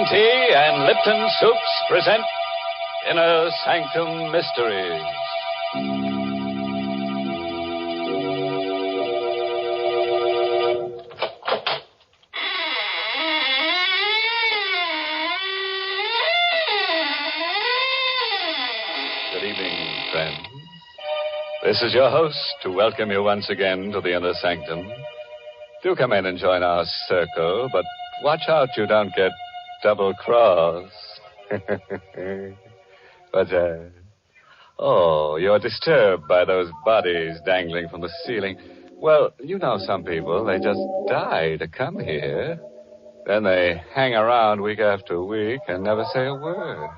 Tea and Lipton Soups present Inner Sanctum Mysteries. Good evening, friends. This is your host to welcome you once again to the Inner Sanctum. Do come in and join our circle, but watch out you don't get double-crossed. What's that? Oh, you're disturbed by those bodies dangling from the ceiling. Well, you know some people, they just die to come here. Then they hang around week after week and never say a word.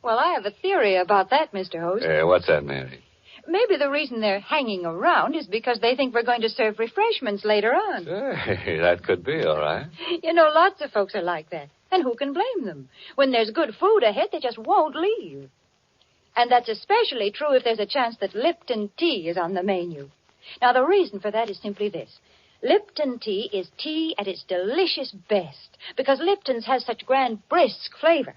Well, I have a theory about that, Mr. Host. What's that, Mary? Maybe the reason they're hanging around is because they think we're going to serve refreshments later on. Hey, that could be, all right. You know, lots of folks are like that. And who can blame them? When there's good food ahead, they just won't leave. And that's especially true if there's a chance that Lipton tea is on the menu. Now, the reason for that is simply this. Lipton tea is tea at its delicious best because Lipton's has such grand brisk flavor.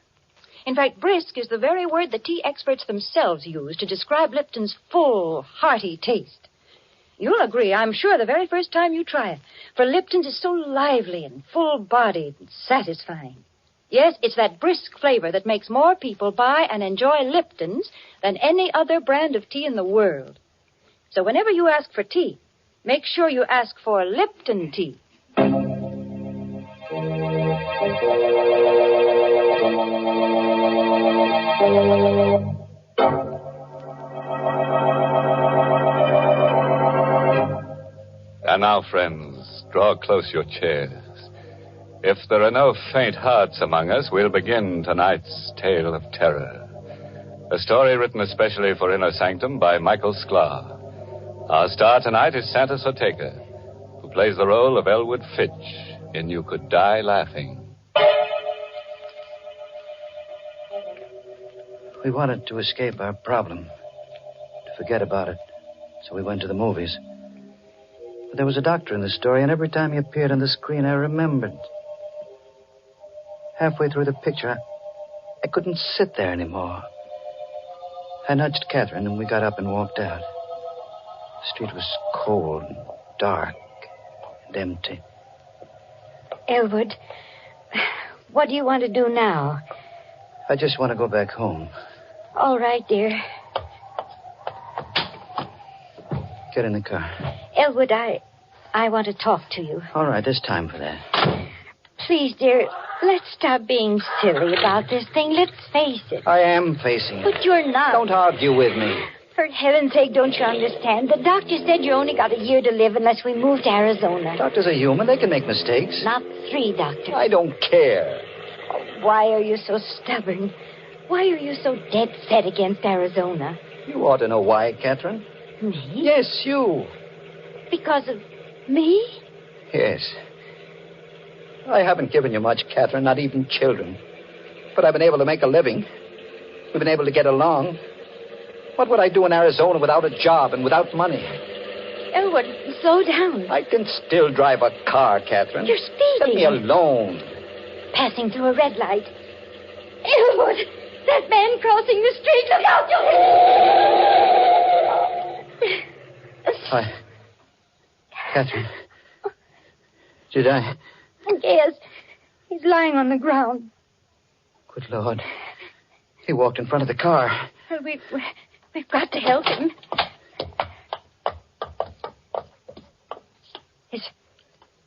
In fact, brisk is the very word the tea experts themselves use to describe Lipton's full, hearty taste. You'll agree, I'm sure, the very first time you try it, for Lipton's is so lively and full-bodied and satisfying. Yes, it's that brisk flavor that makes more people buy and enjoy Lipton's than any other brand of tea in the world. So whenever you ask for tea, make sure you ask for Lipton tea. And now, friends, draw close your chairs. If there are no faint hearts among us, we'll begin tonight's tale of terror. A story written especially for Inner Sanctum by Michael Sklar. Our star tonight is Santa Soteka, who plays the role of Elwood Fitch in You Could Die Laughing. We wanted to escape our problem, to forget about it, so we went to the movies. But there was a doctor in the story, and every time he appeared on the screen, I remembered. Halfway through the picture, I couldn't sit there anymore. I nudged Catherine, and we got up and walked out. The street was cold and dark and empty. Elwood, what do you want to do now? I just want to go back home. All right, dear. Get in the car. Elwood, I want to talk to you. All right, there's time for that. Please, dear, let's stop being silly about this thing. Let's face it. I am facing it. But you're not. Don't argue with me. For heaven's sake, don't you understand? The doctor said you only got a year to live unless we move to Arizona. Doctors are human. They can make mistakes. Not 3, Doctor. I don't care. Oh, why are you so stubborn? Why are you so dead set against Arizona? You ought to know why, Catherine. Me? Yes, you. Because of me? Yes. I haven't given you much, Catherine, not even children. But I've been able to make a living. We've been able to get along. What would I do in Arizona without a job and without money? Elwood, slow down. I can still drive a car, Catherine. You're speeding. Let me alone. Passing through a red light. Elwood, that man crossing the street. Look out, Hi. Catherine. Did I? Yes. He's lying on the ground. Good Lord. He walked in front of the car. Well, we've got to help him. Is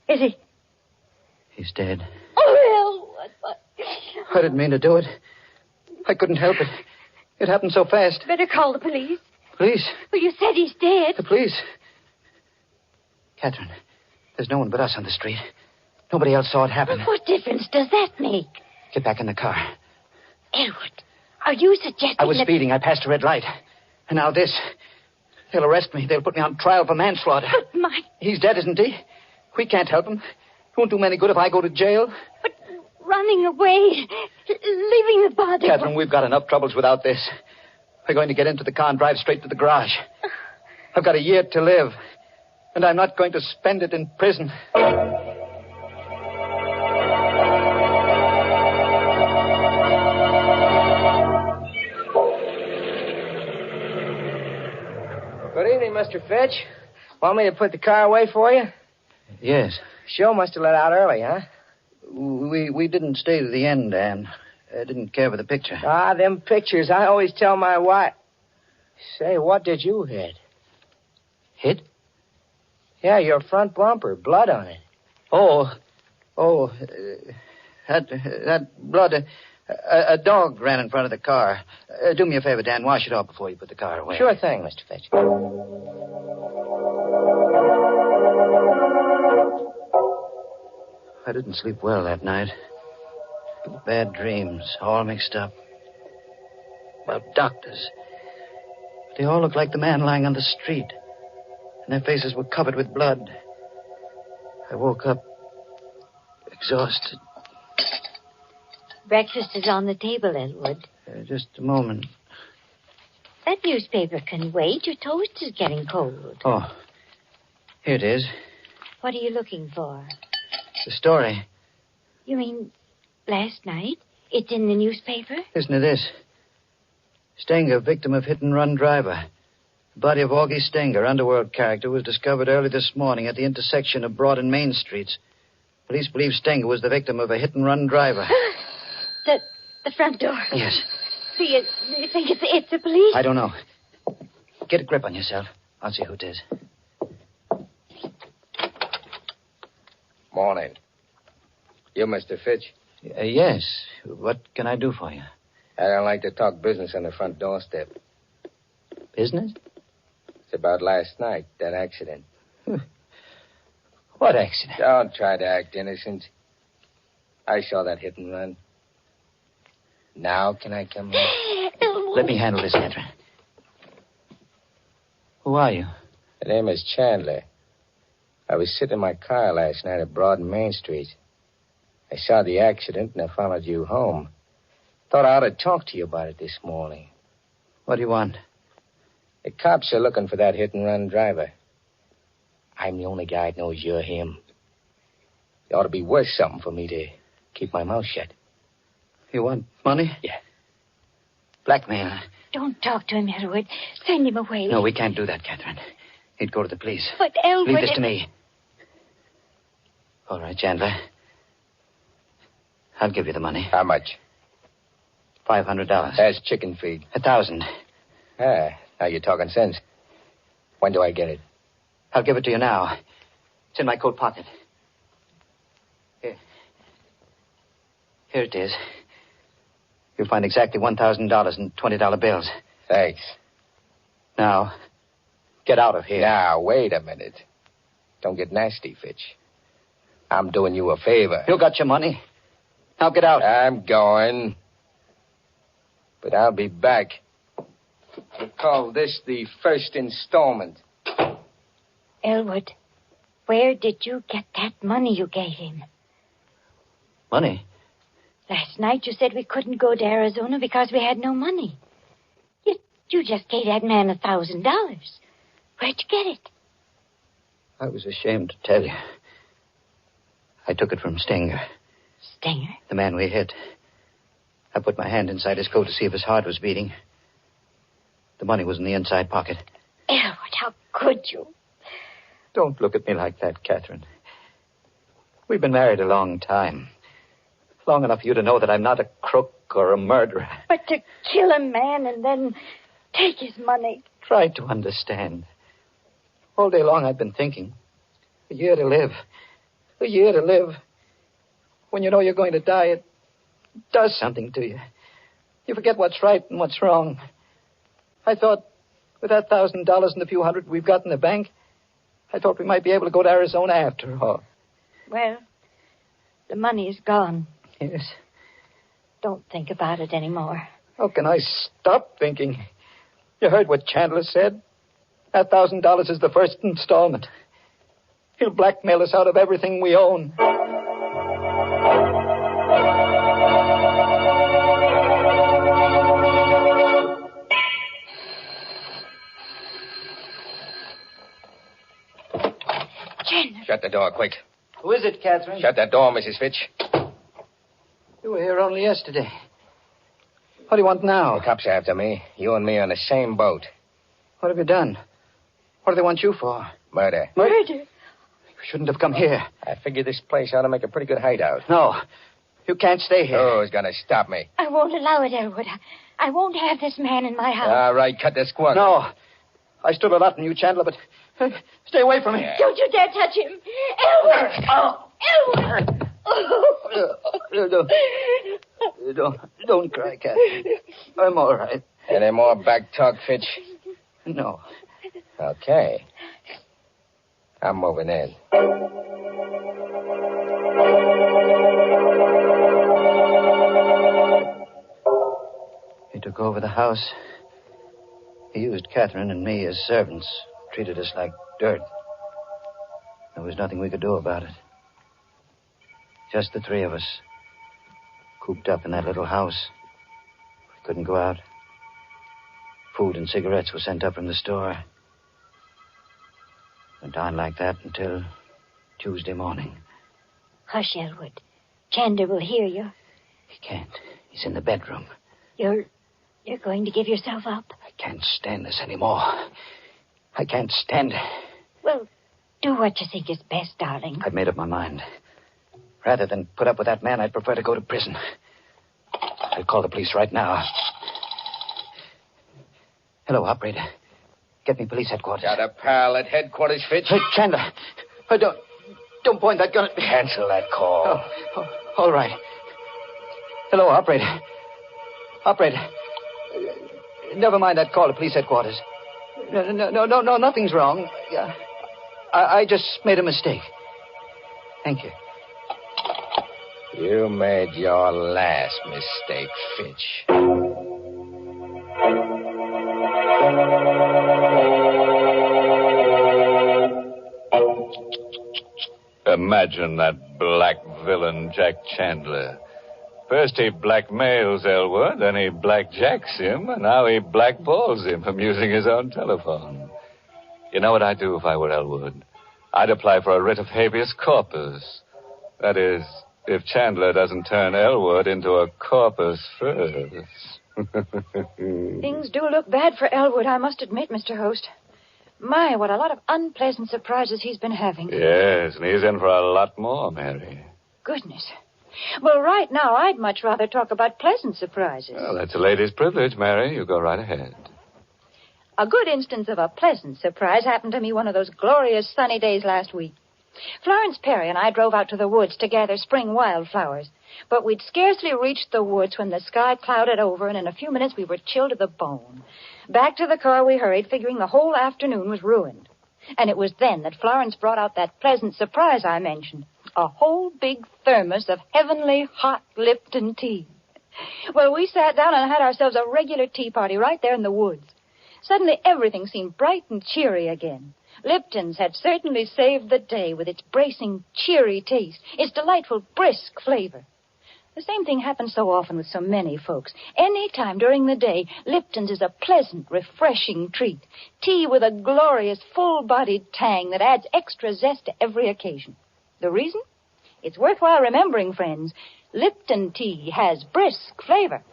he? He's dead. Oh, Elwood. I didn't mean to do it. I couldn't help it. It happened so fast. Better call the police. Police? Well, you said he's dead. The police? Catherine, there's no one but us on the street. Nobody else saw it happen. What difference does that make? Get back in the car. Elwood, are you suggesting I was speeding. I passed a red light. And now this. They'll arrest me. They'll put me on trial for manslaughter. But my... He's dead, isn't he? We can't help him. It won't do me any good if I go to jail. But running away, leaving the body... Catherine, we've got enough troubles without this. We're going to get into the car and drive straight to the garage. I've got a year to live. And I'm not going to spend it in prison. Good evening, Mr. Fitch. Want me to put the car away for you? Yes. Show must have let out early, huh? We didn't stay to the end, Anne. I didn't care for the picture. Ah, them pictures. I always tell my wife. Say, what did you hit? Hit? Yeah, your front bumper. Blood on it. That blood. A dog ran in front of the car. Do me a favor, Dan. Wash it off before you put the car away. Sure thing, Mr. Fitch. I didn't sleep well that night. Bad dreams, all mixed up. About doctors. They all looked like the man lying on the street. And their faces were covered with blood. I woke up exhausted. Breakfast is on the table, Elwood. Just a moment. That newspaper can wait. Your toast is getting cold. Oh, here it is. What are you looking for? The story. You mean last night? It's in the newspaper? Listen to this. Stenger, victim of hit-and-run driver. The body of Augie Stenger, underworld character, was discovered early this morning at the intersection of Broad and Main Streets. Police believe Stenger was the victim of a hit-and-run driver. The front door. Yes. Do you think it's the police? I don't know. Get a grip on yourself. I'll see who it is. Morning. You, Mr. Fitch? Yes. What can I do for you? I don't like to talk business on the front doorstep. Business? It's about last night, that accident. What accident? Don't try to act innocent. I saw that hit and run. Now can I come in? Let me handle this, Catherine. Who are you? The name is Chandler. I was sitting in my car last night at Broad and Main Street. I saw the accident and I followed you home. Thought I ought to talk to you about it this morning. What do you want? The cops are looking for that hit-and-run driver. I'm the only guy that knows you're him. It ought to be worth something for me to keep my mouth shut. You want money? Yeah. Blackmail. Don't talk to him, Elwood. Send him away. No, we can't do that, Catherine. He'd go to the police. But Elwood... Leave this to me. All right, Chandler. I'll give you the money. How much? $500. That's chicken feed. 1,000. Ah, now you're talking sense. When do I get it? I'll give it to you now. It's in my coat pocket. Here. Here it is. You'll find exactly $1,000 in $20 bills. Thanks. Now, get out of here. Now, wait a minute. Don't get nasty, Fitch. I'm doing you a favor. You got your money. Now get out. I'm going. But I'll be back. We'll call this the first installment. Elwood, where did you get that money you gave him? Money? Last night you said we couldn't go to Arizona because we had no money. You just gave that man $1,000. Where'd you get it? I was ashamed to tell you. I took it from Stenger. Stenger? The man we hit. I put my hand inside his coat to see if his heart was beating. The money was in the inside pocket. Elwood, how could you? Don't look at me like that, Catherine. We've been married a long time. Long enough for you to know that I'm not a crook or a murderer. But to kill a man and then take his money. Try to understand. All day long I've been thinking. A year to live. A year to live. When you know you're going to die, it does something to you. You forget what's right and what's wrong. I thought, with that $1,000 and the few hundred we've got in the bank, I thought we might be able to go to Arizona after all. Well, the money is gone. Yes. Don't think about it anymore. How can I stop thinking? You heard what Chandler said? That $1,000 is the first installment. He'll blackmail us out of everything we own. Chandler. Shut the door, quick. Who is it, Catherine? Shut that door, Mrs. Fitch. You were here only yesterday. What do you want now? The cops are after me. You and me are on the same boat. What have you done? What do they want you for? Murder. Murder? You shouldn't have come here. I figured this place ought to make a pretty good hideout. No. You can't stay here. Who's going to stop me? I won't allow it, Elwood. I won't have this man in my house. All right, cut the squawk. No. I stood a lot in you, Chandler, but stay away from me. Don't you dare touch him. Elwood! Elwood! Don't cry, Catherine. I'm all right. Any more back talk, Fitch? No. Okay. I'm moving in. He took over the house. He used Catherine and me as servants, treated us like dirt. There was nothing we could do about it. Just the three of us, cooped up in that little house. We couldn't go out. Food and cigarettes were sent up from the store. Went on like that until Tuesday morning. Hush, Elwood. Chandler will hear you. He can't. He's in the bedroom. You're going to give yourself up? I can't stand this anymore. I can't stand it. Well, do what you think is best, darling. I've made up my mind. Rather than put up with that man, I'd prefer to go to prison. I'll call the police right now. Hello, operator. Get me police headquarters. Got a pal at headquarters, Fitch? Hey, Chandler. Don't point that gun at me. Cancel that call. Oh, all right. Hello, operator. Operator. Never mind that call to police headquarters. No, nothing's wrong. I just made a mistake. Thank you. You made your last mistake, Fitch. Imagine that black villain, Jack Chandler. First he blackmails Elwood, then he blackjacks him, and now he blackballs him from using his own telephone. You know what I'd do if I were Elwood? I'd apply for a writ of habeas corpus. That is, if Chandler doesn't turn Elwood into a corpus first. Things do look bad for Elwood, I must admit, Mr. Host. My, what a lot of unpleasant surprises he's been having. Yes, and he's in for a lot more, Mary. Goodness. Well, right now, I'd much rather talk about pleasant surprises. Well, that's a lady's privilege, Mary. You go right ahead. A good instance of a pleasant surprise happened to me one of those glorious sunny days last week. Florence Perry and I drove out to the woods to gather spring wildflowers. But we'd scarcely reached the woods when the sky clouded over, and in a few minutes we were chilled to the bone. Back to the car we hurried, figuring the whole afternoon was ruined. And it was then that Florence brought out that pleasant surprise I mentioned. A whole big thermos of heavenly hot Lipton tea. Well, we sat down and had ourselves a regular tea party right there in the woods. Suddenly everything seemed bright and cheery again. Lipton's had certainly saved the day with its bracing, cheery taste, its delightful, brisk flavor. The same thing happens so often with so many folks. Any time during the day, Lipton's is a pleasant, refreshing treat. Tea with a glorious, full-bodied tang that adds extra zest to every occasion. The reason? It's worthwhile remembering, friends. Lipton tea has brisk flavor.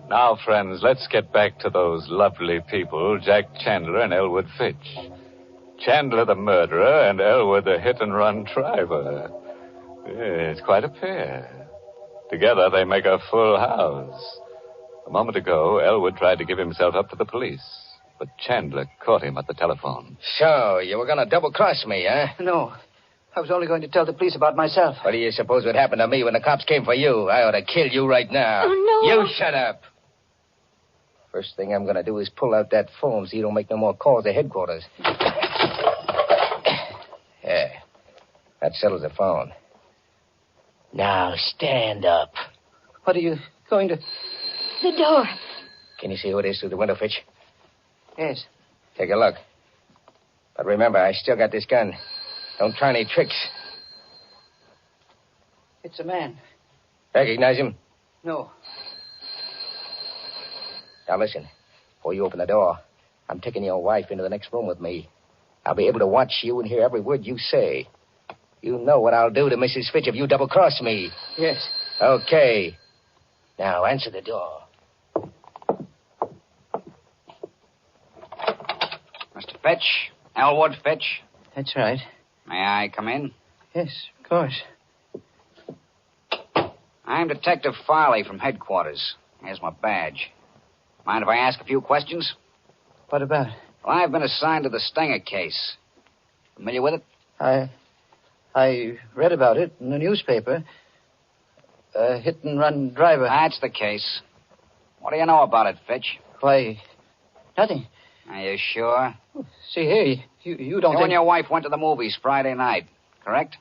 Now, friends, let's get back to those lovely people, Jack Chandler and Elwood Fitch. Chandler the murderer and Elwood the hit-and-run driver. It's quite a pair. Together they make a full house. A moment ago, Elwood tried to give himself up to the police, but Chandler caught him at the telephone. So, you were going to double-cross me, huh? No. I was only going to tell the police about myself. What do you suppose would happen to me when the cops came for you? I ought to kill you right now. Oh, no. You shut up. First thing I'm going to do is pull out that phone so you don't make no more calls to headquarters. Yeah. That settles the phone. Now, stand up. What are you going to... The door. Can you see who it is through the window, Fitch? Yes. Take a look. But remember, I still got this gun. Don't try any tricks. It's a man. Recognize him? No. Now, listen. Before you open the door, I'm taking your wife into the next room with me. I'll be able to watch you and hear every word you say. You know what I'll do to Mrs. Fitch if you double-cross me. Yes. Okay. Now, answer the door. Mr. Fitch? Elwood Fitch? That's right. May I come in? Yes, of course. I'm Detective Farley from headquarters. Here's my badge. Mind if I ask a few questions? What about it? Well, I've been assigned to the Stenger case. Familiar with it? I read about it in the newspaper. A hit-and-run driver. That's the case. What do you know about it, Fitch? Why, nothing. Are you sure? See here, you don't You think... and your wife went to the movies Friday night, correct?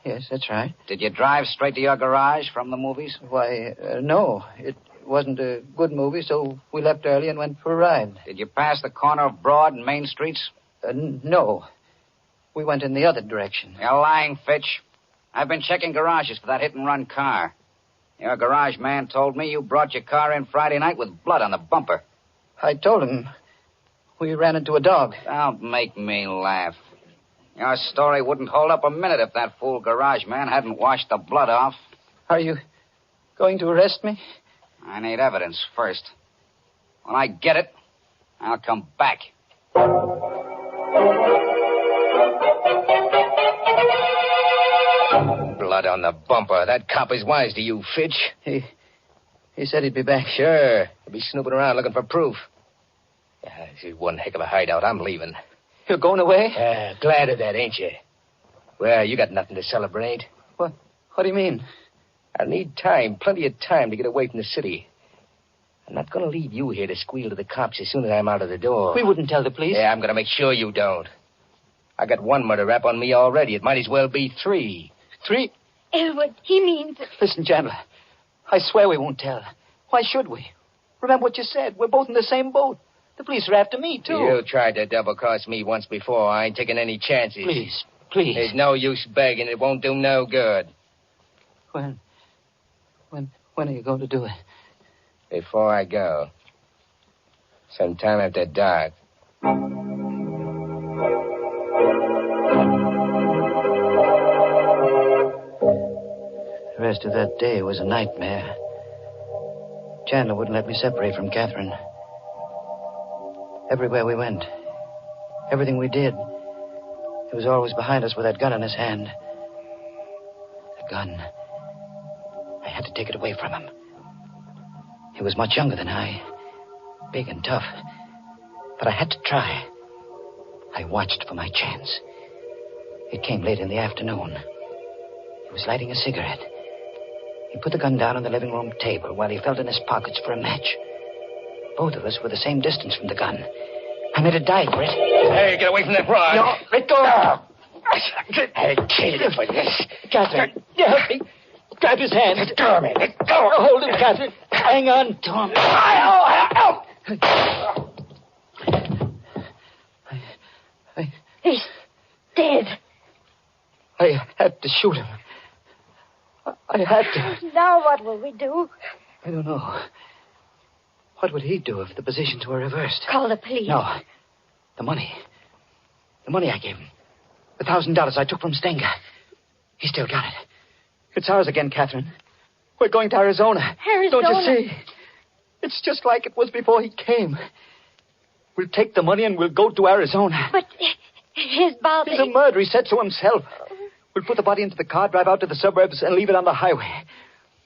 Yes, that's right. Did you drive straight to your garage from the movies? Why, no. It wasn't a good movie, so we left early and went for a ride. Did you pass the corner of Broad and Main Streets? No. We went in the other direction. You're lying, Fitch. I've been checking garages for that hit-and-run car. Your garage man told me you brought your car in Friday night with blood on the bumper. I told him we ran into a dog. Don't make me laugh. Your story wouldn't hold up a minute if that fool garage man hadn't washed the blood off. Are you going to arrest me? I need evidence first. When I get it, I'll come back. Blood on the bumper. That cop is wise to you, Fitch. He said he'd be back. Sure. He'll be snooping around looking for proof. Yeah, this is one heck of a hideout. I'm leaving. You're going away? Glad of that, ain't you? Well, you got nothing to celebrate. What do you mean? I'll need time, plenty of time to get away from the city. I'm not going to leave you here to squeal to the cops as soon as I'm out of the door. We wouldn't tell the police. Yeah, I'm going to make sure you don't. I got one murder rap on me already. It might as well be 3. 3? Elwood, he means... Listen, Chandler. I swear we won't tell. Why should we? Remember what you said. We're both in the same boat. The police are after me, too. You tried to double-cross me once before. I ain't taking any chances. Please. There's no use begging. It won't do no good. When are you going to do it? Before I go. Sometime after dark. The rest of that day was a nightmare. Chandler wouldn't let me separate from Catherine. Everywhere we went, everything we did, he was always behind us with that gun in his hand. The gun. I had to take it away from him. He was much younger than I, big and tough. But I had to try. I watched for my chance. It came late in the afternoon. He was lighting a cigarette. He put the gun down on the living room table while he felt in his pockets for a match. Both of us were the same distance from the gun. I made a dive for it. Hey, get away from that rod. No, let go. I killed you for this. Catherine, help me. Grab his hand. Let go of me. Let go. Hold him, Catherine. Hang on to him. He's dead. I had to shoot him. I had to. Now what will we do? I don't know. What would he do if the positions were reversed? Call the police. No. The money. The money I gave him. The $1,000 I took from Stenger. He still got it. It's ours again, Catherine. We're going to Arizona. Arizona? Don't you see? It's just like it was before he came. We'll take the money and we'll go to Arizona. But his body... He's a murderer, he said so himself. We'll put the body into the car, drive out to the suburbs, and leave it on the highway.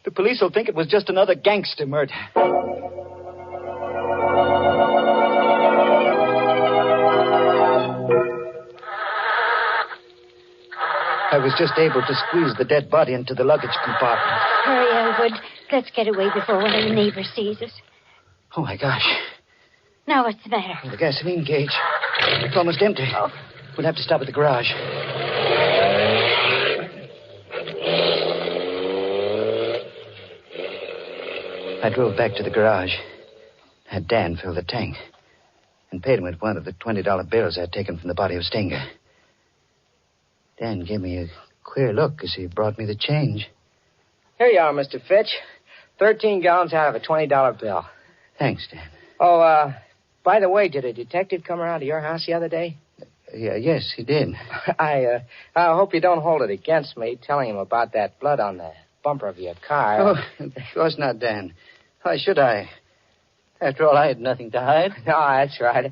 The police will think it was just another gangster murder. I was just able to squeeze the dead body into the luggage compartment. Hurry, Elwood. Let's get away before one of the neighbors sees us. Oh, my gosh. Now what's the matter? The gasoline gauge. It's almost empty. Oh. We'll have to stop at the garage. I drove back to the garage. Had Dan fill the tank. And paid him with one of the $20 bills I'd taken from the body of Stenger. Dan gave me a queer look as he brought me the change. Here you are, Mr. Fitch. 13 gallons out of a $20 bill. Thanks, Dan. Oh, by the way, did a detective come around to your house the other day? Yes, he did. I hope you don't hold it against me telling him about that blood on the bumper of your car. Oh, of course not, Dan. Why should I? After all, I had nothing to hide. No, that's right.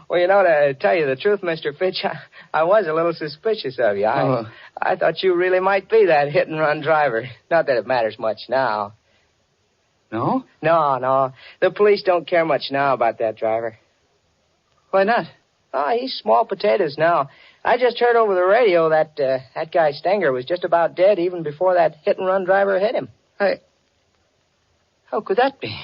Well, to tell you the truth, Mr. Fitch, I was a little suspicious of you. I thought you really might be that hit-and-run driver. Not that it matters much now. No? No. The police don't care much now about that driver. Why not? Oh, he's small potatoes now. I just heard over the radio that that guy Stenger was just about dead even before that hit-and-run driver hit him. How could that be?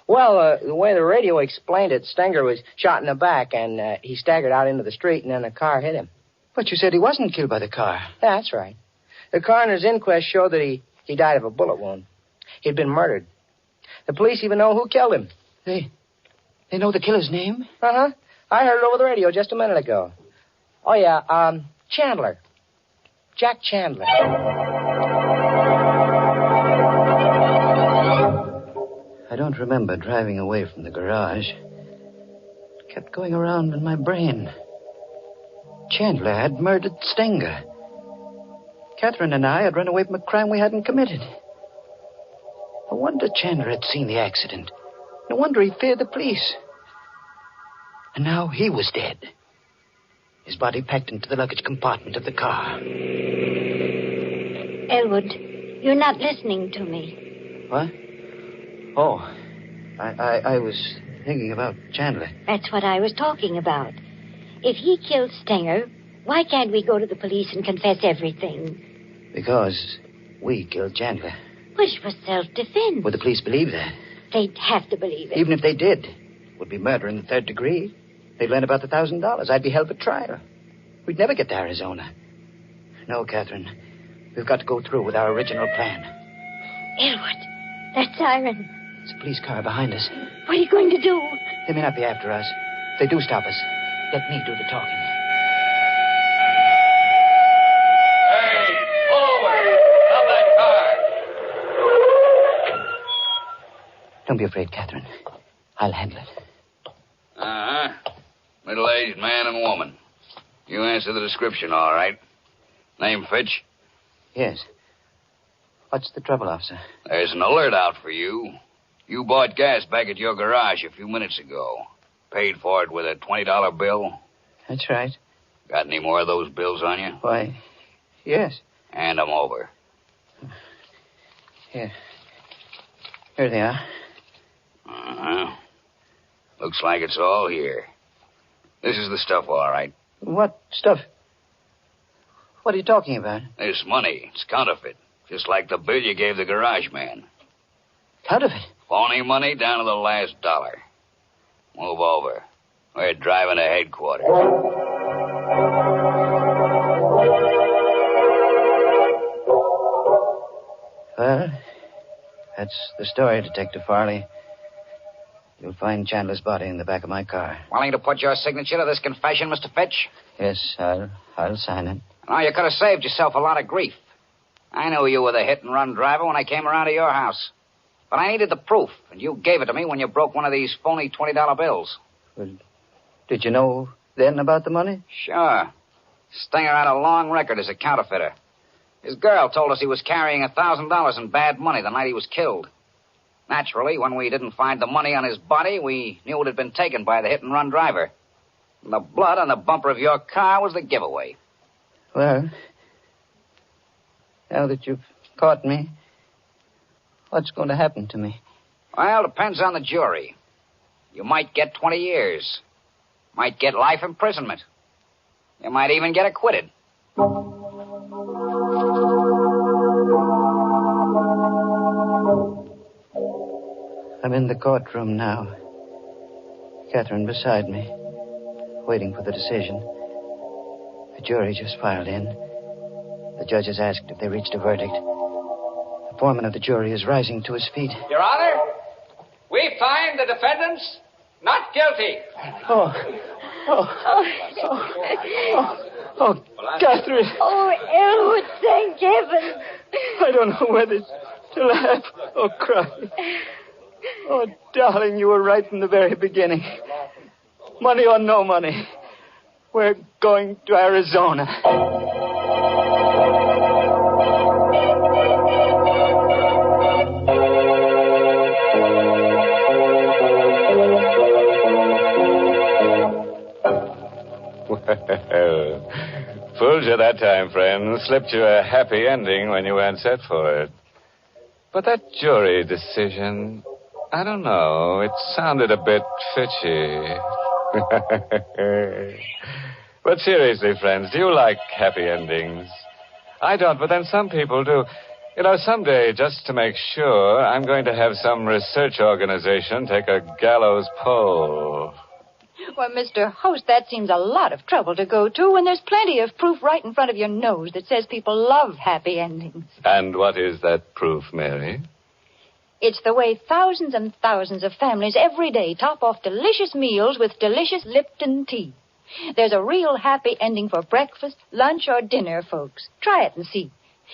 Well, the way the radio explained it, Stenger was shot in the back, and he staggered out into the street, and then the car hit him. But you said he wasn't killed by the car. Yeah, that's right. The coroner's inquest showed that he died of a bullet wound. He'd been murdered. The police even know who killed him. They know the killer's name? Uh-huh. I heard it over the radio just a minute ago. Oh, yeah, Chandler. Jack Chandler. I don't remember driving away from the garage. It kept going around in my brain. Chandler had murdered Stenger. Catherine and I had run away from a crime we hadn't committed. No wonder Chandler had seen the accident. No wonder he feared the police. And now he was dead. His body packed into the luggage compartment of the car. Elwood, you're not listening to me. What? Oh, I was thinking about Chandler. That's what I was talking about. If he killed Stenger, why can't we go to the police and confess everything? Because we killed Chandler. Which was self-defense. Would the police believe that? They'd have to believe it. Even if they did, it would be murder in the third degree. They'd learn about the $1,000. I'd be held for trial. We'd never get to Arizona. No, Catherine. We've got to go through with our original plan. Elwood, that siren. It's a police car behind us. What are you going to do? They may not be after us. If they do stop us, let me do the talking. Hey, forward! Stop that car! Don't be afraid, Catherine. I'll handle it. Uh-huh. Middle-aged man and woman. You answer the description, all right. Name Fitch? Yes. What's the trouble, officer? There's an alert out for you. You bought gas back at your garage a few minutes ago. Paid for it with a $20 bill. That's right. Got any more of those bills on you? Why, yes. Hand them over. Here. Here they are. Uh-huh. Looks like it's all here. This is the stuff, all right. What stuff? What are you talking about? This money, it's counterfeit. Just like the bill you gave the garage man. Counterfeit? Phony money down to the last dollar. Move over. We're driving to headquarters. Well, that's the story, Detective Farley. You'll find Chandler's body in the back of my car. Willing to put your signature to this confession, Mr. Fitch? Yes, I'll sign it. Oh, you could have saved yourself a lot of grief. I knew you were the hit-and-run driver when I came around to your house. But I needed the proof, and you gave it to me when you broke one of these phony $20 bills. Well, did you know then about the money? Sure. Stenger had a long record as a counterfeiter. His girl told us he was carrying $1,000 in bad money the night he was killed. Naturally, when we didn't find the money on his body, we knew it had been taken by the hit-and-run driver. And the blood on the bumper of your car was the giveaway. Well, now that you've caught me, what's going to happen to me? Well, depends on the jury. You might get 20 years. Might get life imprisonment. You might even get acquitted. I'm in the courtroom now. Catherine beside me, waiting for the decision. The jury just filed in. The judge has asked if they reached a verdict. The foreman of the jury is rising to his feet. Your Honor, we find the defendants not guilty. Catherine. Oh, Elwood, thank heaven. I don't know whether to laugh or cry. Oh, darling, you were right from the very beginning. Money or no money, We're going to Arizona. Well, fooled you that time, friend. Slipped you a happy ending when you weren't set for it. But that jury decision, I don't know. It sounded a bit fishy. But seriously, friends, do you like happy endings? I don't, but then some people do. You know, someday, just to make sure, I'm going to have some research organization take a gallows poll. Well, Mr. Host, that seems a lot of trouble to go to when there's plenty of proof right in front of your nose that says people love happy endings. And what is that proof, Mary? It's the way thousands and thousands of families every day top off delicious meals with delicious Lipton tea. There's a real happy ending for breakfast, lunch, or dinner, folks. Try it and see.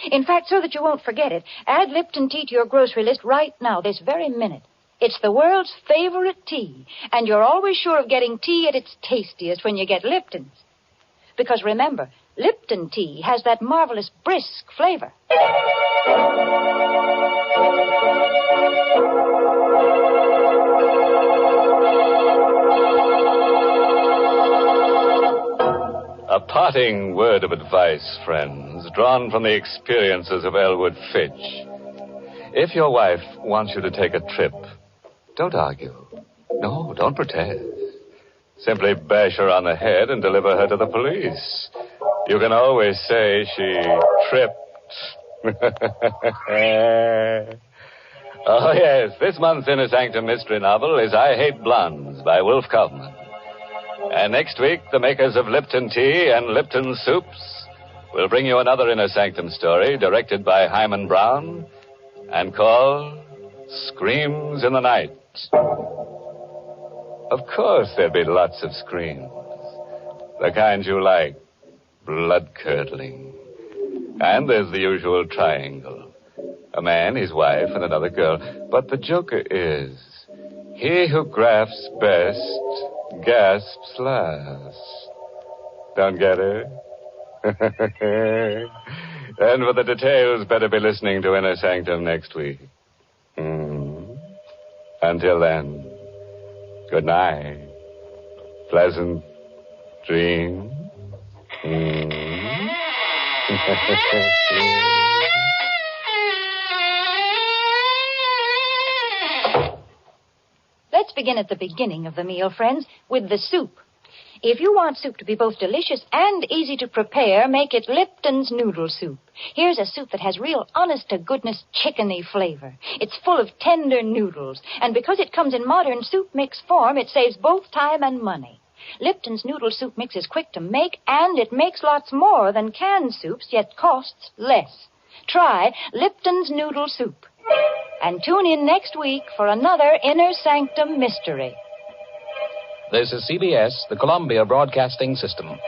In fact, so that you won't forget it, add Lipton tea to your grocery list right now, this very minute. It's the world's favorite tea, and you're always sure of getting tea at its tastiest when you get Lipton's. Because remember, Lipton tea has that marvelous brisk flavor. A parting word of advice, friends, drawn from the experiences of Elwood Fitch. If your wife wants you to take a trip, don't argue. No, don't protest. Simply bash her on the head and deliver her to the police. You can always say she tripped. Oh, yes, this month's Inner Sanctum mystery novel is I Hate Blondes by Wolf Kaufman. And next week, the makers of Lipton tea and Lipton soups will bring you another Inner Sanctum story directed by Hyman Brown and called Screams in the Night. Of course, there'll be lots of screams. The kind you like. Blood-curdling. And there's the usual triangle. A man, his wife, and another girl. But the joker is, he who grasps best gasps last. Don't get it? And for the details, better be listening to Inner Sanctum next week. Until then, good night. Pleasant dreams. Let's begin at the beginning of the meal, friends, with the soup. If you want soup to be both delicious and easy to prepare, make it Lipton's noodle soup. Here's a soup that has real honest-to-goodness chickeny flavor. It's full of tender noodles, and because it comes in modern soup mix form, it saves both time and money. Lipton's noodle soup mix is quick to make, and it makes lots more than canned soups, yet costs less. Try Lipton's noodle soup. And tune in next week for another Inner Sanctum mystery. This is CBS, the Columbia Broadcasting System.